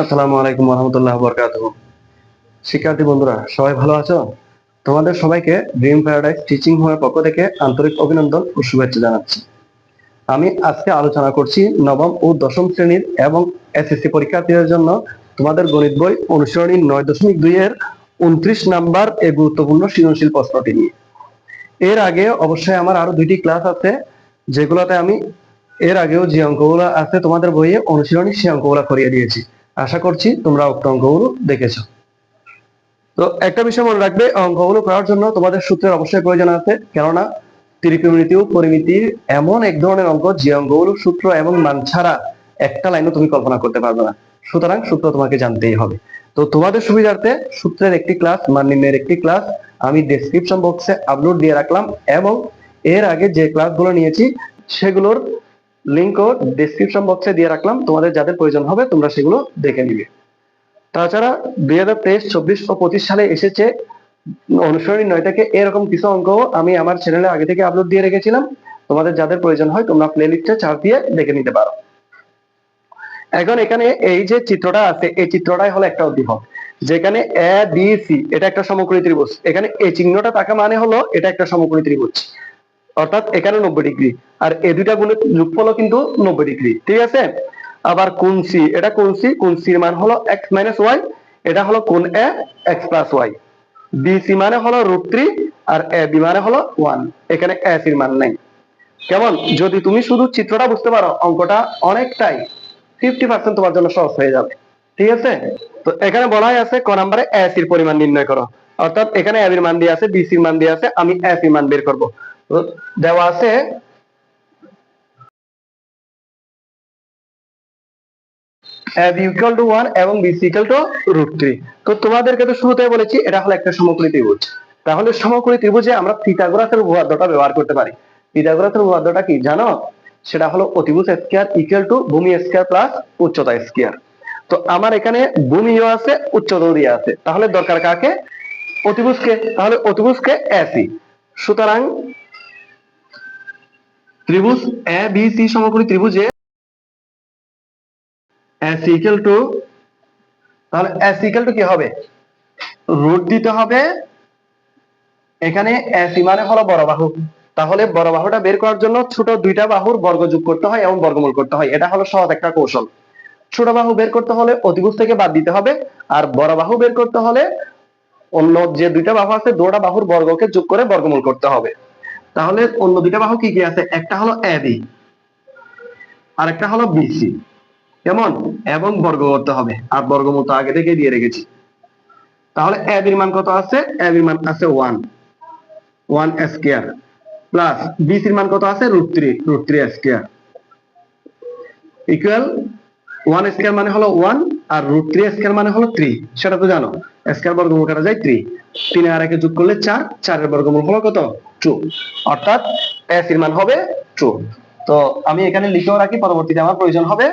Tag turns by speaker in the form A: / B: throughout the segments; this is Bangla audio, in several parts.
A: আসসালামু আলাইকুম রহমতুল্লাহ বরকাতুহ। শিক্ষার্থী বন্ধুরা সবাই ভালো আছো? তোমাদের সবাইকে ড্রিম প্যারাডাইস টিচিং হোমের পক্ষ থেকে আন্তরিক অভিনন্দন ও শুভেচ্ছা জানাচ্ছি। আমি আজকে আলোচনা করছি নবম ও দশম শ্রেণীর এবং এসএসসি পরীক্ষার্থীদের জন্য তোমাদের গণিত বই অনুসরণী 9.2 এর 29 নাম্বার এই গুরুত্বপূর্ণ সৃজনশীল প্রশ্নটি নিয়ে। এর আগে অবশ্যই আমার আরো 2টি ক্লাস আছে, যেগুলোতে আমি এর আগেও যে অঙ্কগুলো আছে তোমাদের বইয়ে অনুশীলনী সে অঙ্কগুলো করিয়ে দিয়েছি। আশা করছি তোমরা উক্ত অঙ্কগুলো দেখেছো। তো একটা বিষয় মনে রাখবে, অঙ্কগুলো করার জন্য তোমাদের সূত্রের অবশ্যই প্রয়োজন আছে, কেননা ত্রিকোণমিতি ও পরিমিতির এমন এক ধরনের অঙ্ক যে অঙ্কগুলো সূত্র এবং মান ছাড়া একটা লাইনও তুমি কল্পনা করতে পারবে না। সুতরাং সূত্র তোমাকে জানতেই হবে। তো তোমাদের সুবিধার্থে সূত্রের একটি ক্লাস, মান নির্ণয়ের একটি ক্লাস আমি ডেসক্রিপশন বক্সে আপলোড দিয়ে রাখলাম, এবং এর আগে যে ক্লাসগুলো নিয়েছি সেগুলোর লিঙ্কও ডেসক্রিপশন বক্সে দিয়ে রাখলাম। তোমাদের যাদের প্রয়োজন হবে তোমরা সেগুলো দেখে নিবে। তাছাড়া 2023, 24 ও 25 সালে এসেছে অনুসরণী 9 থেকে এরকম কিছু অঙ্ক আমি আমার চ্যানেলে আগে থেকে আপলোড দিয়ে রেখেছিলাম। তোমাদের যাদের প্রয়োজন হয় তোমরা প্লে লিস্টে চার্জ দিয়ে দেখে নিতে পারো। এখন এখানে এই যে চিত্রটা আছে, এই চিত্রটাই হলো একটা উদ্দীপক, যেখানে এ বি সি এটা একটা সমকোণী ত্রিভুজ। এখানে এই চিহ্নটা থাকা মানে হলো এটা একটা সমকোণী ত্রিভুজ, অর্থাৎ এখানে 90 ডিগ্রি, আর এই দুইটা গুণের যোগফলও কিন্তু 90 ডিগ্রি, ঠিক আছে। আবার কোণ সি, এটা কোণ সি, কোণ সির মান হলো x - y, এটা হলো কোণ এ x + y। বিসি মানে হলো √3 আর এ বি মানে হলো 1। এখানে এ সির মান নাই। কেমন? যদি তুমি শুধু চিত্রটা বুঝতে পারো অঙ্কটা অনেকটাই 50% তোমার জন্য সহজ হয়ে যাবে, ঠিক আছে। তো এখানে বলাই আছে ক নম্বরে এ সির পরিমাণ নির্ণয় করো, অর্থাৎ এখানে এ বির মান দিয়ে আছে, বি সির মান দিয়ে আছে, আমি এ সির মান বের করব। তো দেওয়া আছে a b equal to 1 এবং b c equal to √3। তো তোমাদেরকে তো শুরুতেই বলেছি এটা হলো একটা সমকোণী ত্রিভুজ। তাহলে সমকোণী ত্রিভুজে আমরা পিথাগোরাসের উপপাদ্যটা ব্যবহার করতে পারি। পিথাগোরাসের উপপাদ্যটা কি জানো? সেটা হলো অতিভুজ স্কয়ার ইকুয়াল টু ভূমি স্কয়ার প্লাস উচ্চতা স্কয়ার। তো আমার এখানে ভূমিও আছে, উচ্চতাও দেওয়া আছে, তাহলে দরকার কাকে? অতিভুজকে। তাহলে অতিভুজকে এসি। সুতরাং ত্রিভুজ এ বি সি সমকোণী ত্রিভুজে এস ইকুয়াল টু, তাহলে এস ইকুয়াল টু কি হবে? রুট দিতে হবে। এখানে এসি মানে হলো বড় বাহু, তাহলে বড় বাহুটা বের করার জন্য ছোট দুইটা বাহুর বর্গ যোগ করতে হয় এবং বর্গমূল করতে হয়। এটা হলো সহজ একটা কৌশল। ছোট বাহু বের করতে হলে অতিভুজ থেকে বাদ দিতে হবে, আর বড় বাহু বের করতে হলে অন্য যে দুইটা বাহু আছে দুটো বাহুর বর্গকে যোগ করে বর্গমূল করতে হবে। তাহলে অন্য দুইটা বাহু কি কি আছে? একটা হলো এবি আর একটা হলো বিসি। কেমন? এবং বর্গ করতে হবে, আর বর্গমূল তো আগে থেকে দিয়ে রেখেছি। তাহলে এবির মান কত আছে? এবির মান আছে 1 স্কয়ার, প্লাস বিসির মান কত আছে? √3 স্কয়ার, ইকুয়াল 1 স্কয়ার মানে হলো 1 আর √3 স্কয়ার মানে হলো 3। সেটা তো জানো, স্কয়ার বর্গমূল কাটা যায় 3, 3 আর 1 যোগ করলে 4, 4 এর বর্গমূল হলো কত? 2, অর্থাৎ s এর মান হবে 2। তো আমি এখানে লিখেও রাখি, পরবর্তীতে আমার প্রয়োজন হবে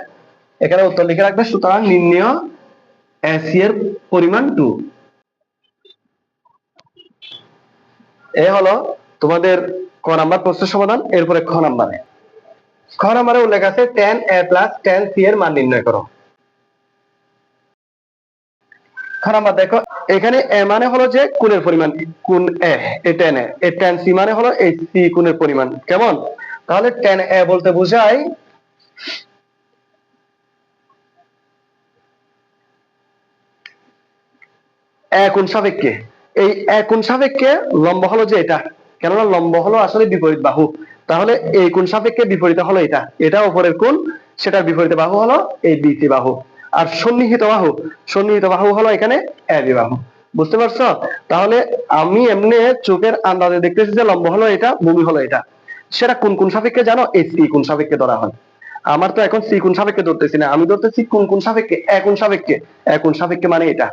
A: এখানে উত্তর লিখে রাখবে। সুতরাং নির্ণয় s এর পরিমাণ 2। এ হলো তোমাদের ক নাম্বার প্রশ্নের সমাধান। এরপরে খ নাম্বারে উল্লেখ আছে tan a plus tan c এর মান নির্ণয় করো। খ নাম্বার দেখো, এখানে a মানে হলো যে কোণের পরিমাণ, কোণ a, এই tan a, এই tan c মানে হলো এই c কোণের পরিমাণ। কেমন? তাহলে tan a বলতে বোঝায় a কোণ সাপেক্ষে। এই a কোণ সাপেক্ষে লম্ব হলো যে এটা, কেননা লম্ব হলো আসলে বিপরীত বাহু। তাহলে এই কোণ সাপেক্ষে বিপরীত হলো এটা, এটা উপরের কোণ, সেটার বিপরীত বাহু হলো এই বিসি বাহু। আর সন্নিহিত বাহু হলো এখানে এবি বাহু। বুঝতে পারছো? তাহলে আমি এমনি চোখের আন্দাজে দেখতেছি যে লম্ব হলো এটা, ভূমি হলো এটা। সেটা কোন কোণ সাপেক্ষে জানো? এই সি কোণ সাপেক্ষে ধরা হয়। আমার তো এখন সি কোণ সাপেক্ষে ধরতেছি না, আমি ধরতেছি কোন কোণ সাপেক্ষে? এ কোণ সাপেক্ষে। এ কোণ সাপেক্ষে মানে এটা।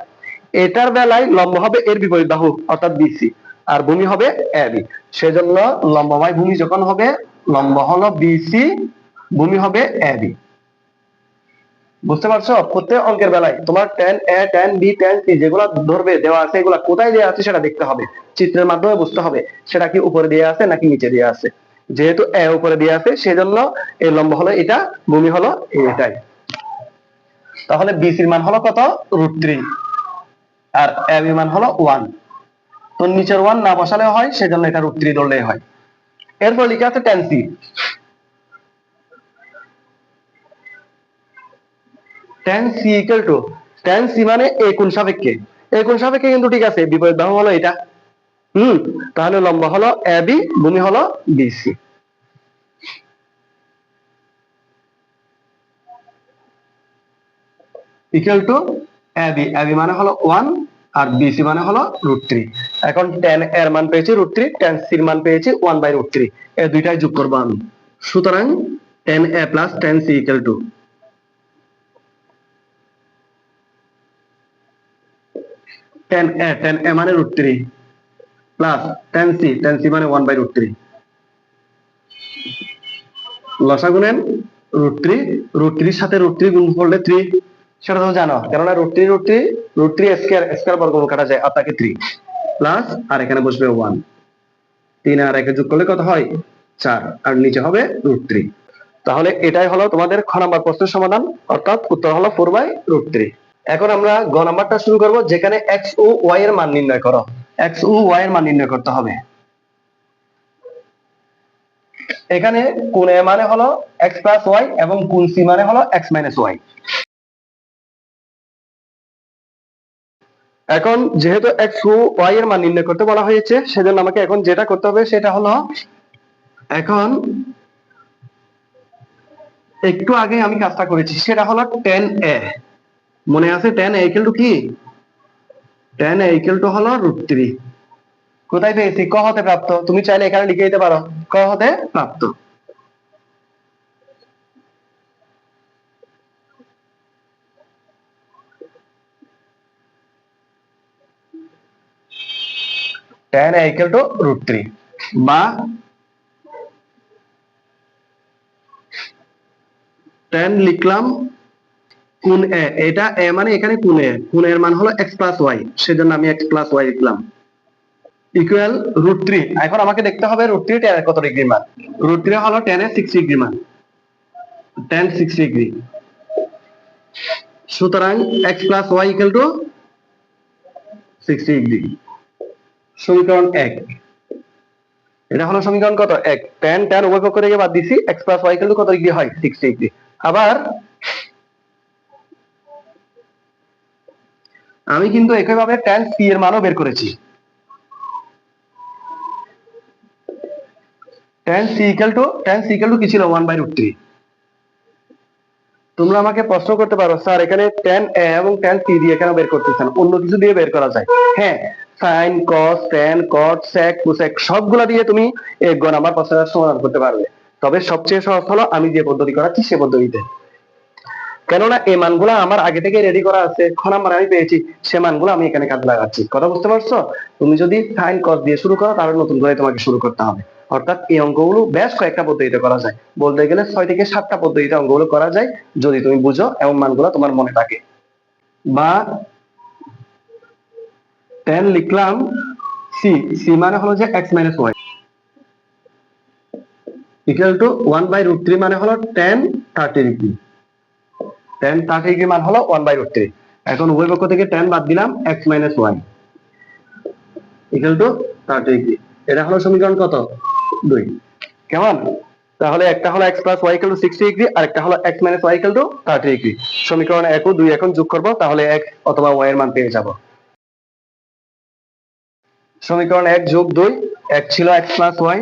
A: এটার বেলায় লম্ব হবে এর বিপরীত বাহু অর্থাৎ বিসি, আর ভূমি হবে এবি। সেজন্য লম্ববাই ভূমি যখন হবে, লম্ব হলো বিসি, ভূমি হবে এবি। বুঝতে পারছো? প্রত্যেক অঙ্কের বেলায় তোমার tan a tan b tan c যেগুলো ধরবে দেওয়া আছে, এগুলা কোথায় দেওয়া আছে সেটা দেখতে হবে, চিত্রের মাধ্যমে বুঝতে হবে সেটা কি উপরে দেওয়া আছে নাকি নিচে দেওয়া আছে। যেহেতু উপরে দেওয়া আছে সেজন্য এই লম্ব হলো এটা, ভূমি হলো এটাই। তাহলে বিসির মান হলো কত, √3, আর এবি মান হলো 1। তো নিচের 1 না বসালে হয়, সেজন্য এটা √3 ধরলেই হয়। এরপর লেখা আছে tan c। tan c equal to, tan c মানে a কোণ সাপেক্ষে, a কোণ সাপেক্ষে কিন্তু ঠিক আছে, বিপরীত বাহু হলো এটা। তাহলে লম্ব হলো এবি, ভূমি হলো BC. Equal to AB, AB মানে হলো 1 আর বিসি মানে হলো √3। এখন tan এর মান পেয়েছি √3, tan c এর মান পেয়েছি 1/√3, এই দুইটাই যোগ করব আমি। সুতরাং tan a plus tan c equal to tan a মানে √3 প্লাস tan c মানে 1/√3। লসাগু নেন, √3, √3 সাথে √3 গুণ করলে 3, সেটা তো জানো, কেননা √3 স্কয়ার, স্কয়ার বর্গমূল কাটা যায়, আর তাকে 3 প্লাস, আর এখানে বসবে 1, 3 আর 1 যোগ করলে কত হয়, 4, আর নিচে হবে √3। তাহলে এটাই হলো তোমাদের খ নাম্বার প্রশ্নের সমাধান, অর্থাৎ উত্তর হলো 4/√3। এখন আমরা গ নাম্বারটা শুরু করব, যেখানে x ও y এর মান নির্ণয় করো। x ও y এর মান নির্ণয় করতে হবে। এখানে কোণ a মানে হলো x প্লাস y এবং কোণ c মানে হলো x মাইনাস y। এখন যেহেতু x ও y এর মান নির্ণয় করতে বলা হয়েছে, সেজন্য আমাকে এখন যেটা করতে হবে সেটা হলো, এখন একটু আগে আমি কাজটা করেছি, সেটা হলো tan a। মনে আছে tan a ইকুয়াল টু কি, tan a ইকুয়াল টু হলো √3। কোথায় পেয়েছি, ক হতে প্রাপ্ত। তুমি চাইলে এখানে লিখে দিতে পারো, ক হতে প্রাপ্ত। tan a ইকুয়াল টু √3, বা tan লিখলাম কোণ a, এটা a মানে এখানে কোণ a, কোণ এর মান হলো x প্লাস y, সেজন্য আমি x প্লাস y লিখলাম, ইকুয়াল √3। এখন আমাকে দেখতে হবে √3 tan এর কত ডিগ্রি মান। √3 হলো tan এর 6 ডিগ্রি মান, tan 6 ডিগ্রি। সুতরাং x plus y equal to 60 degree. সমীকরণ 1, এটা হলো সমীকরণ কত, 1। tan উভয় পক্ষ থেকে বাদ দিছি, x plus y equal two কত ডিগ্রি হয়, 60 ডিগ্রি। আবার আমি কিন্তু একইভাবে tan c এর মানও বের করেছি। tan c ইকুয়াল টু কি ছিল, 1/√3। তোমরা আমাকে প্রশ্ন করতে পারো, স্যার এখানে tan a এবং tan c দিয়ে কেন বের করতেছেন, অন্য কিছু দিয়ে বের করা যায়। হ্যাঁ, sin cos tan cot sec cosec সবগুলা দিয়ে তুমি এই গ নাম্বার প্রশ্নের সমাধান করতে পারবে। তবে সবচেয়ে সহজ হলো আমি যে পদ্ধতি করাচ্ছি সে পদ্ধতিতে, কেননা এই মানগুলো আমার আগে থেকে রেডি করা আছে, খ নাম্বার আমি পেয়েছি, সে মানগুলো আমি এখানে কাজে লাগাচ্ছি। কথা বুঝতে পারছো? তুমি যদি sin cos দিয়ে শুরু করো, তাহলে নতুন করে তোমাকে শুরু করতে হবে। অর্থাৎ এই অঙ্কগুলো বেশ কয়েকটা পদ্ধতিতে করা যায়, বলতে গেলে 6 থেকে 7টা পদ্ধতিতে অঙ্কগুলো করা যায়, যদি তুমি বুঝো এবং মানগুলো তোমার মনে থাকে। বা tan লিখলাম c, c মানে হলো যে x minus y equal two 1/√3 মানে হলো tan 30 ডিগ্রি। tan 30 ডিগ্রি মান হলো 1/√3। এখন উভয় পক্ষ থেকে tan বাদ দিলাম, x minus y equal to 30 degree. এটা হলো সমীকরণ কত, 2। কেমন? তাহলে একটা হলো x plus y equal to 60 degree, আর একটা হলো x minus y equal to 30 degree. সমীকরণ 1 ও 2 এখন যোগ করব, তাহলে x অথবা y এর মান পেয়ে যাব। সমীকরণ 1 যোগ 2, 1 ছিল x প্লাস y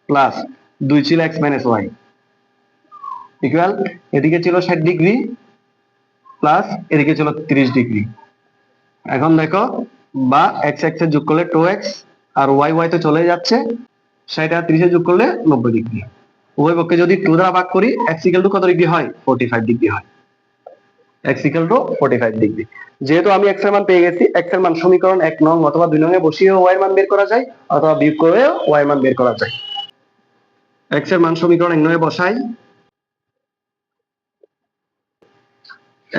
A: প্লাস 2 ছিল x মাইনাস y ইকুয়াল, এদিকে ছিল 60 ডিগ্রি প্লাস এদিকে ছিল 30 ডিগ্রি। এখন দেখো, বা x x এ যোগ করলে 2x, আর y y তো চলে যাচ্ছে, 60 আর 30 এ যোগ করলে 90 ডিগ্রি। উভয় পক্ষে যদি 2 দ্বারা ভাগ করি, x ইকুয়াল টু কত ডিগ্রি হয়, 45 ডিগ্রি হয়। x equal to 45 degree. যেহেতু আমি x এর মান পেয়ে গেছি, x এর মান সমীকরণ 1 নং অথবা 2 নং এ বসিয়েও y এর মান বের করা যায়, অথবা বিয়োগ করেও y এর মান বের করা যায়। x এর মান সমীকরণ 1 নং এ বসাই,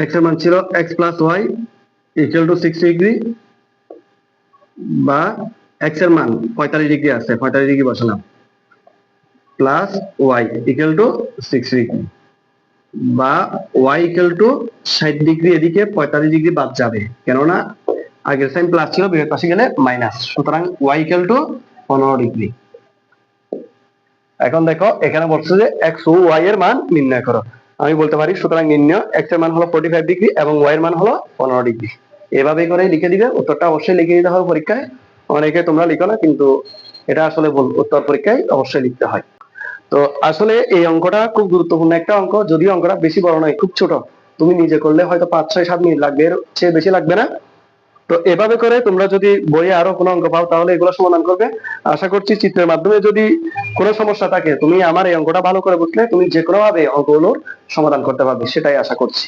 A: x এর মান ছিল x plus y equal to 60 degree, বা x এর মান 45 ডিগ্রি আছে, 45 ডিগ্রি বসালাম, plus y equal to 60 degree. বা ওয়াই ইকুয়াল টু 60 ডিগ্রি, এদিকে 45 ডিগ্রি বাদ যাবে, কেননা আগের সাইন প্লাস ছিল, বিপরীত পাশে গেলে মাইনাস। সুতরাং ওয়াই ইকুয়াল টু 15 ডিগ্রি। এখন দেখো এখানে বলছে যে এক্স ও ওয়াই এর মান নির্ণয় করো। আমি বলতে পারি সুতরাং নির্ণয় এক্স এর মান হলো 45 ডিগ্রি এবং ওয়াই এর মান হলো 15 ডিগ্রি। এভাবে করে লিখে দিবে। উত্তরটা অবশ্যই লিখে দিতে হবে পরীক্ষায়। অনেকে তোমরা লিখো না, কিন্তু এটা আসলে ভুল, উত্তর পরীক্ষায় অবশ্যই লিখতে হয়। তো আসলে এই অঙ্কটা খুব গুরুত্বপূর্ণ একটা অঙ্ক, যদিও অঙ্কটা বেশি বড় নয়, খুব ছোট। তুমি নিজে করলে হয়তো 5, 6, 7 মিনিট লাগবে, এর চেয়ে বেশি লাগবে না। তো এভাবে করে তোমরা যদি বইয়ে আরো কোনো অঙ্ক পাও তাহলে এগুলো সমাধান করবে। আশা করছি চিত্রের মাধ্যমে যদি কোনো সমস্যা থাকে, তুমি আমার এই অঙ্কটা ভালো করে বুঝলে তুমি যে কোনো ভাবে অঙ্কগুলোর সমাধান করতে পারবে, সেটাই আশা করছি।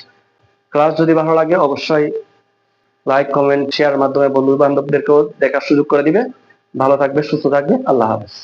A: ক্লাস যদি ভালো লাগে অবশ্যই লাইক, কমেন্ট, শেয়ার মাধ্যমে বন্ধু বান্ধবদেরকেও দেখার সুযোগ করে দিবে। ভালো থাকবে, সুস্থ থাকবে। আল্লাহ হাফেজ।